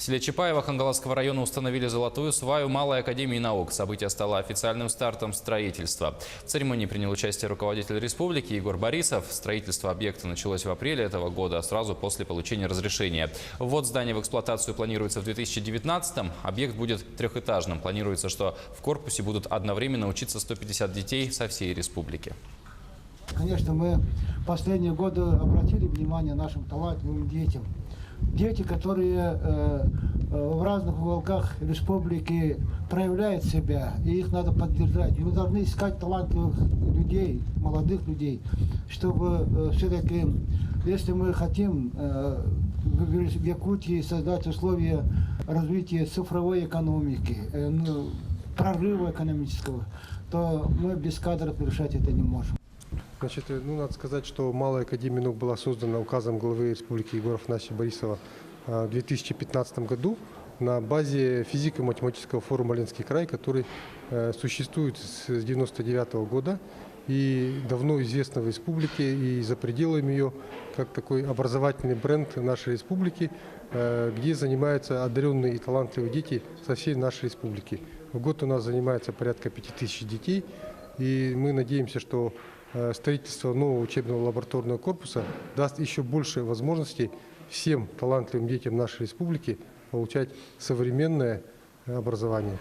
В селе Чапаево Хангаласского района установили золотую сваю Малой академии наук. Событие стало официальным стартом строительства. В церемонии принял участие руководитель республики Егор Борисов. Строительство объекта началось в апреле этого года, сразу после получения разрешения. Ввод здания в эксплуатацию планируется в 2019-м. Объект будет трехэтажным. Планируется, что в корпусе будут одновременно учиться 150 детей со всей республики. Конечно, мы в последние годы обратили внимание нашим талантливым детям. Дети, которые в разных уголках республики проявляют себя, и их надо поддержать. И мы должны искать талантливых людей, молодых людей, чтобы все-таки, если мы хотим в Якутии создать условия развития цифровой экономики, прорыва экономического, то мы без кадров решать это не можем. Значит, надо сказать, что Малая академия наук была создана указом главы республики Егора Афанасьевича Борисова в 2015 году на базе физико-математического форума «Ленский край», который существует с 1999 года и давно известна в республике и за пределами ее, как такой образовательный бренд нашей республики, где занимаются одаренные и талантливые дети со всей нашей республики. В год у нас занимается порядка 5000 детей, и мы надеемся, что строительство нового учебного лабораторного корпуса даст еще больше возможностей всем талантливым детям нашей республики получать современное образование.